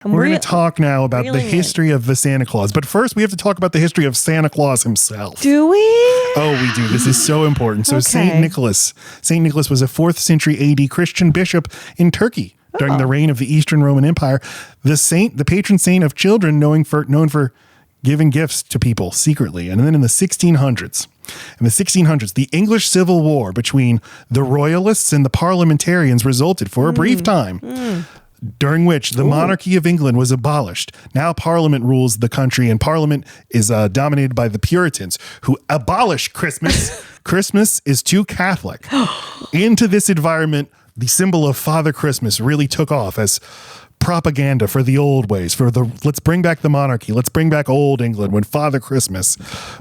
We're going to talk now about the history of the Santa Claus. But first, we have to talk about the history of Santa Claus himself. Do we? Oh, we do. This is so important. So Saint Nicholas was a 4th century AD Christian bishop in Turkey during the reign of the Eastern Roman Empire. The patron saint of children, known for giving gifts to people secretly. And then in the 1600s, the English Civil War between the royalists and the parliamentarians resulted for a brief time. During which the monarchy of England was abolished. Now Parliament rules the country, and Parliament is dominated by the Puritans, who abolished Christmas. Christmas is too Catholic. Into this environment, the symbol of Father Christmas really took off as propaganda for the old ways, let's bring back the monarchy. Let's bring back old England when Father Christmas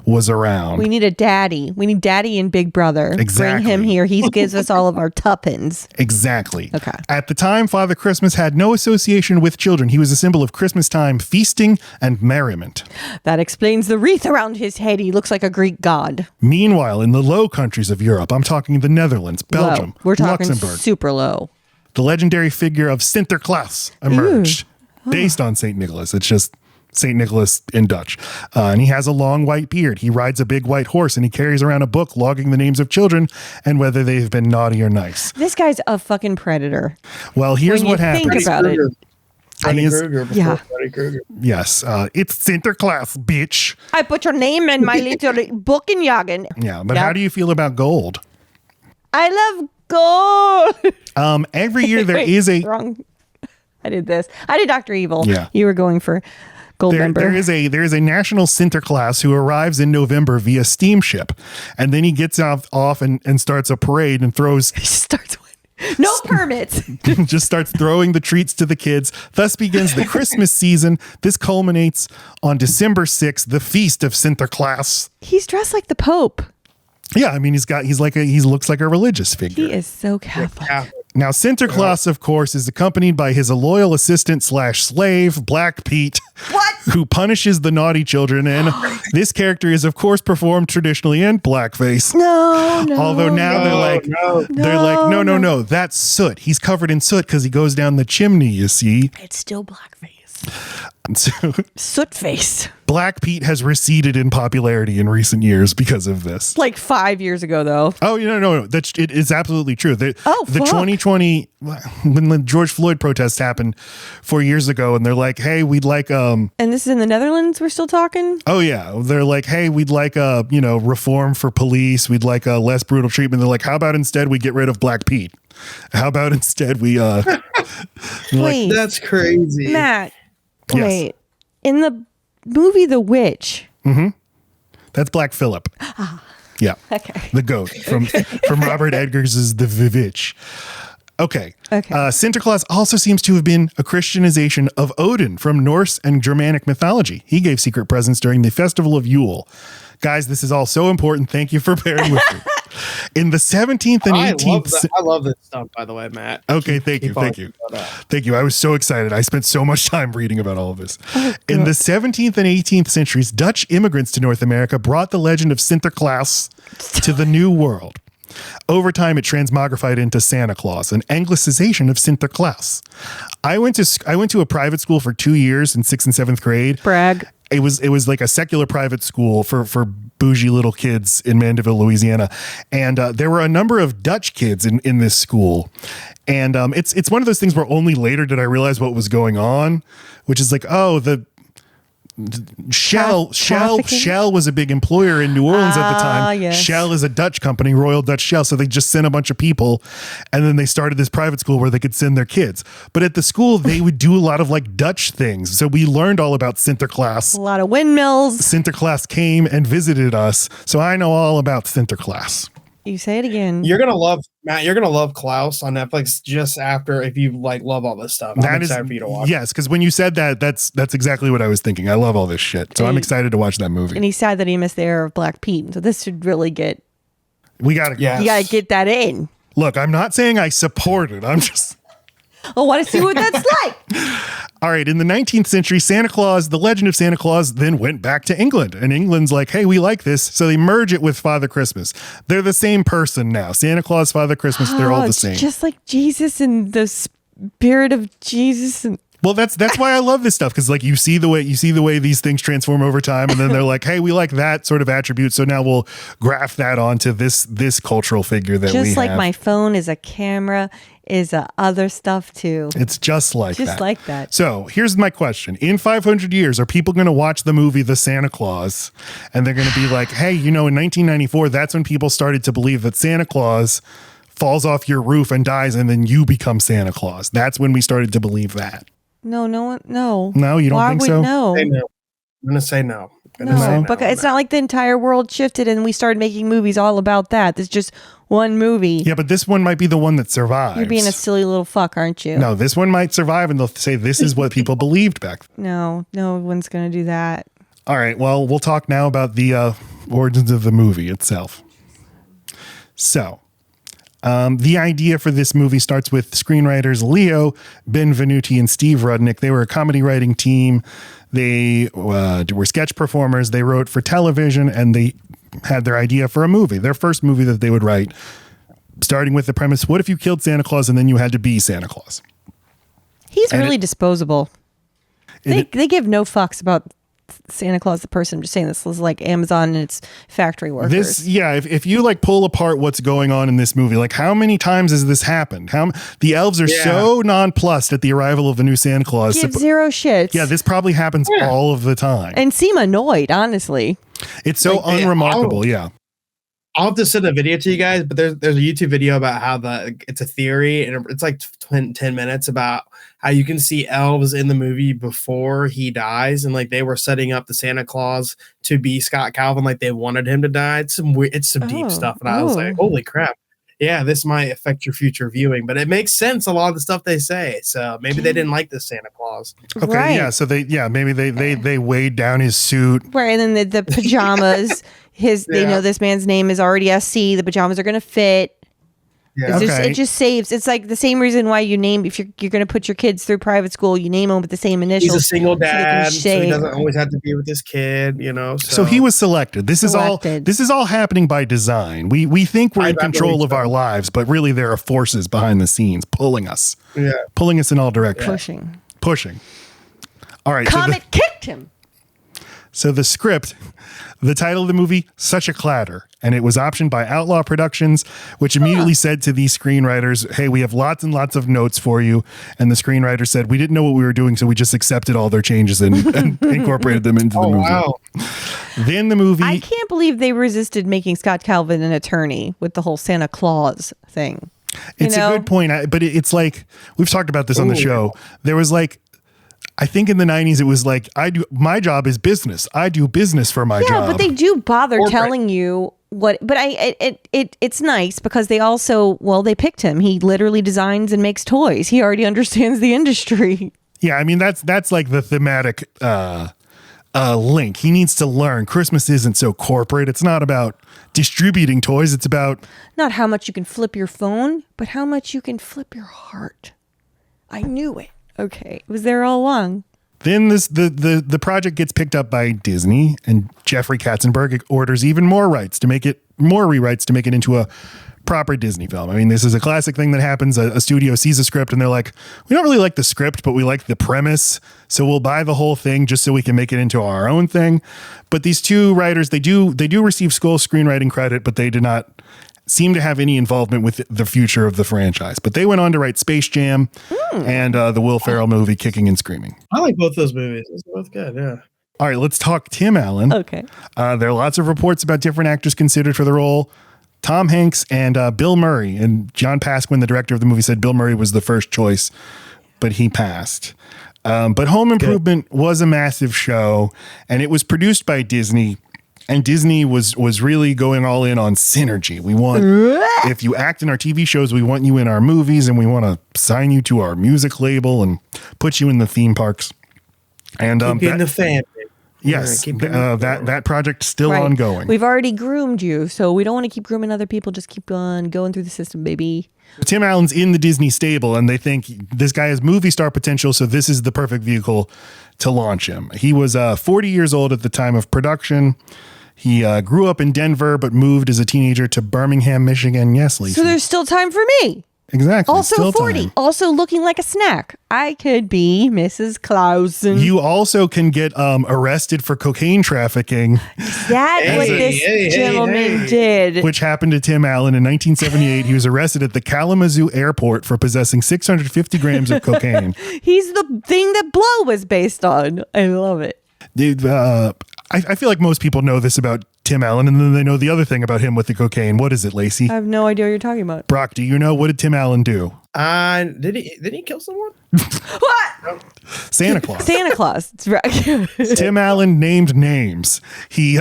was around. We need a daddy. We need daddy and Big Brother. Exactly. Bring him here. He gives us all of our tuppence. Exactly. Okay. At the time, Father Christmas had no association with children. He was a symbol of Christmas time, feasting and merriment. That explains the wreath around his head. He looks like a Greek god. Meanwhile, in the Low Countries of Europe, I'm talking the Netherlands, Belgium, We're talking Luxembourg, super low. the legendary figure of Sinterklaas emerged based on St. Nicholas. It's just St. Nicholas in Dutch. And he has a long white beard. He rides a big white horse and he carries around a book logging the names of children and whether they've been naughty or nice. This guy's a fucking predator. Well, here's what happens. Think about it. Freddy Krueger before Freddy Krueger. Yes. It's Sinterklaas, bitch. I put your name in my little book in Jagen. Yeah, but how do you feel about gold? I love gold. Every year there is a... Wrong. I did this. I did Dr. Evil. Yeah. You were going for gold member. There is a national Sinterklaas who arrives in November via steamship. And then he gets off and starts a parade and throws... He starts no permits. Just starts throwing the treats to the kids. Thus begins the Christmas season. This culminates on December 6th, the feast of Sinterklaas. He's dressed like the Pope. Yeah, I mean, he looks like a religious figure. He is so Catholic. Now, Sinterklaas, of course, is accompanied by his loyal assistant / slave, Black Pete, who punishes the naughty children. And this character is, of course, performed traditionally in blackface. No. Although now they're like, no, that's soot. He's covered in soot because he goes down the chimney, you see. It's still blackface. So, soot face. Black Pete has receded in popularity in recent years because of this. Like 5 years ago, though. Oh, no. It is absolutely true. The 2020, when the George Floyd protests happened 4 years ago, and they're like, hey, we'd like... And this is in the Netherlands we're still talking? Oh, yeah. They're like, hey, we'd like, reform for police. We'd like a less brutal treatment. They're like, how about instead we get rid of Black Pete? How about instead we... Wait. That's crazy. Matt, yes. Wait. In the movie The Witch... Mm-hmm. That's Black Phillip. Yeah. Okay. The goat from Robert Edgars' The Witch. Okay. Sinterklaas also seems to have been a Christianization of Odin from Norse and Germanic mythology. He gave secret presents during the festival of Yule. Guys, this is all so important. Thank you for bearing with me. In the 17th and 18th... I love this stuff, by the way, Matt. Okay, thank you. Thank you. I was so excited. I spent so much time reading about all of this. In the 17th and 18th centuries, Dutch immigrants to North America brought the legend of Sinterklaas to the New World. Over time, it transmogrified into Santa Claus, an anglicization of Sinterklaas. I went to a private school for 2 years in 6th and 7th grade. Brag. It was like a secular private school for bougie little kids in Mandeville, Louisiana. And there were a number of Dutch kids in this school. And it's one of those things where only later did I realize what was going on, which is like, oh, the Shell was a big employer in New Orleans at the time. Yes. Shell is a Dutch company, Royal Dutch Shell. So they just sent a bunch of people and then they started this private school where they could send their kids. But at the school, they would do a lot of like Dutch things. So we learned all about Sinterklaas. A lot of windmills. Sinterklaas came and visited us. So I know all about Sinterklaas. You say it again. You're gonna love Matt. You're gonna love Klaus on Netflix just after if you like love all this stuff. I'm excited for you to watch. Yes, because when you said that, that's exactly what I was thinking. I love all this shit, so I'm excited to watch that movie. And he's sad that he missed the era of Black Pete. So this should really get. You gotta get that in. Look, I'm not saying I support it. I'm just. I want to see what that's like. All right. In the 19th century, Santa Claus, the legend of Santa Claus, then went back to England. And England's like, hey, we like this. So they merge it with Father Christmas. They're the same person now. Santa Claus, Father Christmas, they're all the same. Just like Jesus and the spirit of Jesus. And Well, that's why I love this stuff, because like you see the way these things transform over time, and then they're like, hey, we like that sort of attribute, so now we'll graft that onto this cultural figure that we have. Just like my phone is a camera, is other stuff too. It's just like that. So here's my question: in 500 years, are people going to watch the movie The Santa Claus, and they're going to be like, hey, in 1994, that's when people started to believe that Santa Claus falls off your roof and dies, and then you become Santa Claus. That's when we started to believe that. No. No, you don't think so? No. I'm going to say no. No, because it's not like the entire world shifted and we started making movies all about that. There's just one movie. Yeah, but this one might be the one that survives. You're being a silly little fuck, aren't you? No, this one might survive, and they'll say this is what people believed back then. No one's going to do that. All right, well, we'll talk now about the origins of the movie itself. So, the idea for this movie starts with screenwriters Leo Benvenuti and Steve Rudnick. They were a comedy writing team. They were sketch performers. They wrote for television, and they had their idea for a movie, their first movie that they would write, starting with the premise, what if you killed Santa Claus and then you had to be Santa Claus? He's really disposable. They give no fucks about Santa Claus the person. I'm just saying, this is like Amazon and its factory workers. If you like pull apart what's going on in this movie, like how many times has this happened? The elves are so nonplussed at the arrival of the new Santa Claus. Give zero shits. Yeah, this probably happens all of the time. And seem annoyed, honestly. It's so unremarkable, I'll have to send a video to you guys, but there's a YouTube video about how it's a theory, and it's like 10 minutes about how you can see elves in the movie before he dies, and like they were setting up the Santa Claus to be Scott Calvin, like they wanted him to die. It's some deep stuff, and I was like, holy crap. Yeah, this might affect your future viewing, but it makes sense, a lot of the stuff they say. So maybe they didn't like the Santa Claus. Okay, right. So maybe they weighed down his suit. Right, and then the pajamas, they know this man's name is already SC, the pajamas are going to fit. Yeah. It just saves. It's like the same reason why you name, if you're going to put your kids through private school, you name them with the same initials. He's a single dad, so he doesn't always have to be with his kid, So he was selected. This is all happening by design. We think we're in control of our lives, but really there are forces behind the scenes pulling us in all directions. Pushing. All right. Comet kicked him. So the script, the title of the movie, Such a Clatter, and it was optioned by Outlaw Productions, which immediately said to these screenwriters, hey, we have lots and lots of notes for you. And the screenwriter said, we didn't know what we were doing, so we just accepted all their changes and incorporated them into the movie. Wow. Then the movie... I can't believe they resisted making Scott Calvin an attorney with the whole Santa Claus thing. It's a good point, but it's like, we've talked about this on the show. There was like, I think in the 90s, it was like, my job is business. I do business for my job. Yeah, but they do bother telling you what, but it's nice because they also, they picked him. He literally designs and makes toys. He already understands the industry. Yeah, I mean, that's like the thematic link. He needs to learn. Christmas isn't so corporate. It's not about distributing toys. It's about... Not how much you can flip your phone, but how much you can flip your heart. I knew it. Okay, it was there all along. Then the project gets picked up by Disney, and Jeffrey Katzenberg orders even more rewrites to make it into a proper Disney film. I mean, this is a classic thing that happens. A studio sees a script and they're like, we don't really like the script, but we like the premise, so we'll buy the whole thing just so we can make it into our own thing. But these two writers, they do receive school screenwriting credit, but they did not seem to have any involvement with the future of the franchise. But they went on to write Space Jam and the Will Ferrell movie Kicking and Screaming. I like both those movies. They're both good, yeah. All right, let's talk Tim Allen. Okay. There are lots of reports about different actors considered for the role. Tom Hanks and Bill Murray. And John Pasquin, the director of the movie, said Bill Murray was the first choice, but he passed. But Home Improvement was a massive show, and it was produced by Disney. And Disney was really going all in on synergy. We want, if you act in our TV shows, we want you in our movies, and we want to sign you to our music label and put you in the theme parks. And keep in the family. Yes, that project's still ongoing. We've already groomed you, so we don't want to keep grooming other people. Just keep on going through the system, baby. Tim Allen's in the Disney stable, and they think this guy has movie star potential, so this is the perfect vehicle to launch him. He was 40 years old at the time of production. He grew up in Denver, but moved as a teenager to Birmingham, Michigan. Yes, Lisa. So there's still time for me. Exactly. Also still 40. Time. Also looking like a snack. I could be Mrs. Clausen. You also can get arrested for cocaine trafficking. That's what this gentleman did. Which happened to Tim Allen in 1978. He was arrested at the Kalamazoo airport for possessing 650 grams of cocaine. He's the thing that Blow was based on. I love it. Dude, I feel like most people know this about Tim Allen, and then they know the other thing about him with the cocaine. What is it, Lacey? I have no idea what you're talking about. Brock, do you know? What did Tim Allen do? Did he kill someone? What? Santa Claus. Santa Claus. That's right. Tim Allen named names. He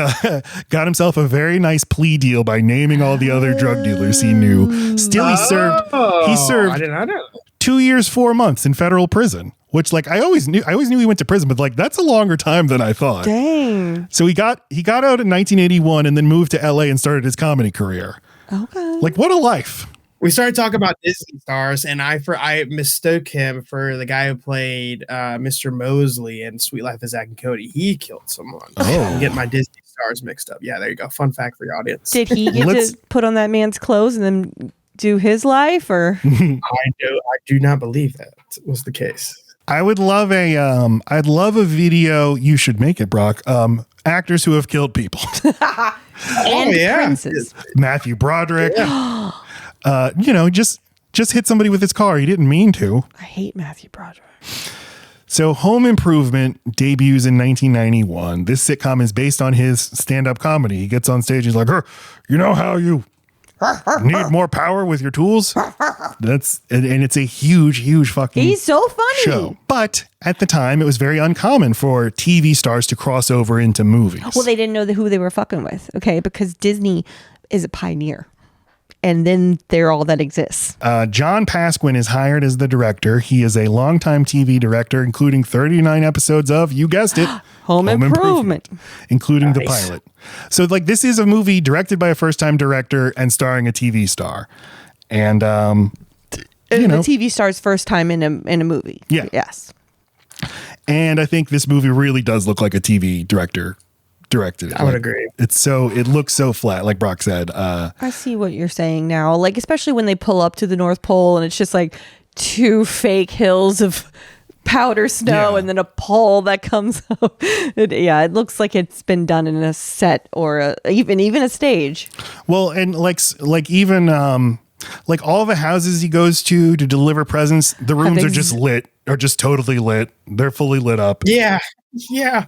got himself a very nice plea deal by naming all the other drug dealers he knew. Still, he served I did not know. 2 years, 4 months in federal prison. Which, like, I always knew he went to prison, but like that's a longer time than I thought. Dang. So he got out in 1981 and then moved to LA and started his comedy career. Okay. Like, what a life. We started talking about Disney stars, and I mistook him for the guy who played Mr. Mosley in Sweet Life of Zack and Cody. He killed someone. Oh. I'm getting my Disney stars mixed up. Yeah, there you go. Fun fact for your audience. Did he get to put on that man's clothes and then do his life, or? I do not believe that was the case. I would love I'd love a video. You should make it, Brock. Actors who have killed people. And princes. Matthew Broderick. Yeah. Just hit somebody with his car. He didn't mean to. I hate Matthew Broderick. So Home Improvement debuts in 1991. This sitcom is based on his stand-up comedy. He gets on stage. He's like, you know how you need more power with your tools? And it's a huge fucking He's so funny. show. But at the time, it was very uncommon for TV stars to cross over into movies. Well, they didn't know who they were fucking with, okay? Because Disney is a pioneer. And then they're all that exists. John Pasquin is hired as the director. He is a longtime TV director, including 39 episodes of, you guessed it, Home Improvement. Including the pilot. So, like, this is a movie directed by a first-time director and starring a TV star. And, the TV star's first time in a movie. Yeah. Yes. And I think this movie really does look like a TV director directed it. I would agree. It looks so flat, like Brock said. I see what you're saying now. Like, especially when they pull up to the North Pole and it's just like two fake hills of powder snow and then a pole that comes up. It looks like it's been done in a set or even a stage. Well, and like even like all the houses he goes to deliver presents, the rooms are just lit, or just totally lit. They're fully lit up. Yeah,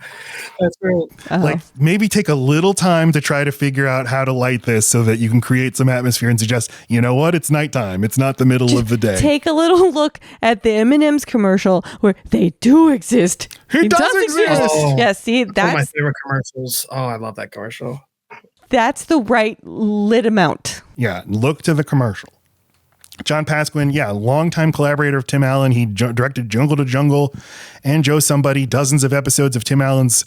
that's right. Like, maybe take a little time to try to figure out how to light this so that you can create some atmosphere and suggest, you know what, it's nighttime. It's not the middle of the day. Take a little look at the M&M's commercial where they do exist. It does exist. Oh, yeah, see, that's that's one of my favorite commercials. Oh, I love that commercial. That's the right lit amount. Yeah, look to the commercial. John Pasquin, longtime collaborator of Tim Allen. He directed Jungle to Jungle and Joe Somebody, dozens of episodes of Tim Allen's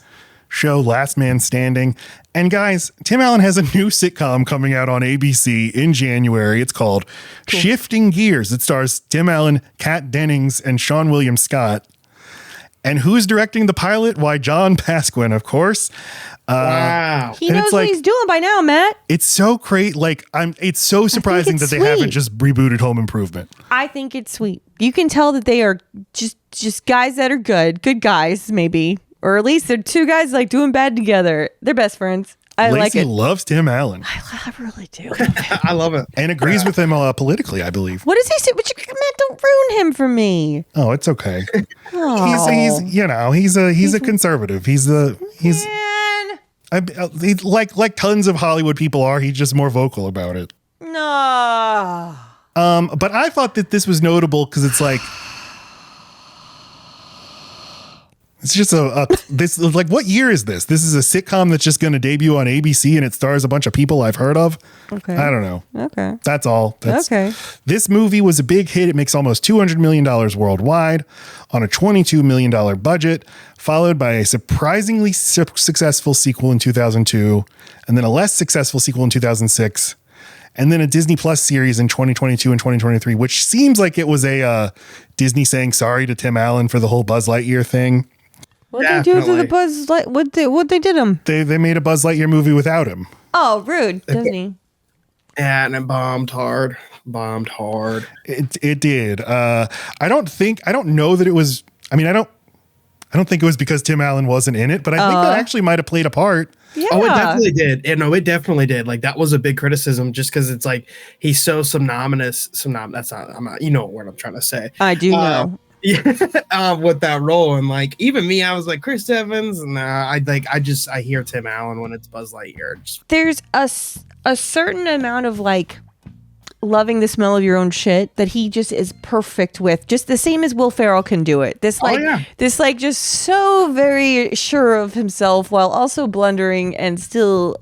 show Last Man Standing. And guys, Tim Allen has a new sitcom coming out on ABC in January. It's called Shifting Gears. It stars Tim Allen, Kat Dennings, and Sean William Scott. And who's directing the pilot? Why, John Pasquin, of course. Wow. He knows what he's doing by now, Matt. It's so great. Like, it's so surprising that they haven't just rebooted Home Improvement. I think it's sweet. You can tell that they are just guys that are good guys, maybe. Or at least they're two guys like doing bad together. They're best friends. I like it. Lacey loves Tim Allen. I really do. I love it. And agrees with him politically, I believe. What does he say? But Matt, don't ruin him for me. Oh, it's okay. Oh. He's a conservative. He's like tons of Hollywood people are. He's just more vocal about it. No. But I thought that this was notable because it's like, it's just this, like, what year is this? This is a sitcom that's just going to debut on ABC and it stars a bunch of people I've heard of. Okay. I don't know. Okay. That's all. Okay. This movie was a big hit. It makes almost $200 million worldwide on a $22 million budget, followed by a surprisingly successful sequel in 2002, and then a less successful sequel in 2006, and then a Disney Plus series in 2022 and 2023, which seems like it was a Disney saying sorry to Tim Allen for the whole Buzz Lightyear thing. What'd they do to the Buzz Light? What they did him? They made a Buzz Lightyear movie without him. Oh, rude, Disney. Yeah, and it bombed hard. It did. I don't know that it was. I mean, I don't think it was because Tim Allen wasn't in it, but I think that actually might have played a part. Yeah. Oh, it definitely did. It definitely did. Like that was a big criticism, just because it's like he's so synonymous. That's not. I'm not. You know what I'm trying to say. I do know. Yeah, with that role, and like even me, I was like Chris Evans, and I hear Tim Allen when it's Buzz Lightyear. There's a certain amount of like loving the smell of your own shit that he just is perfect with, just the same as Will Ferrell can do it. This just so very sure of himself while also blundering and still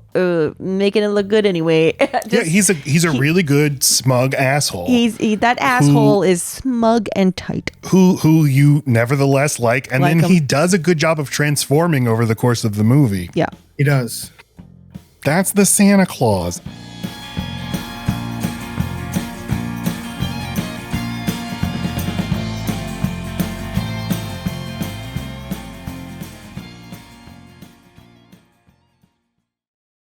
making it look good anyway. He's a really good smug asshole. That asshole is smug and tight. Who you nevertheless like, and then he does a good job of transforming over the course of the movie. Yeah, he does. That's the Santa Claus.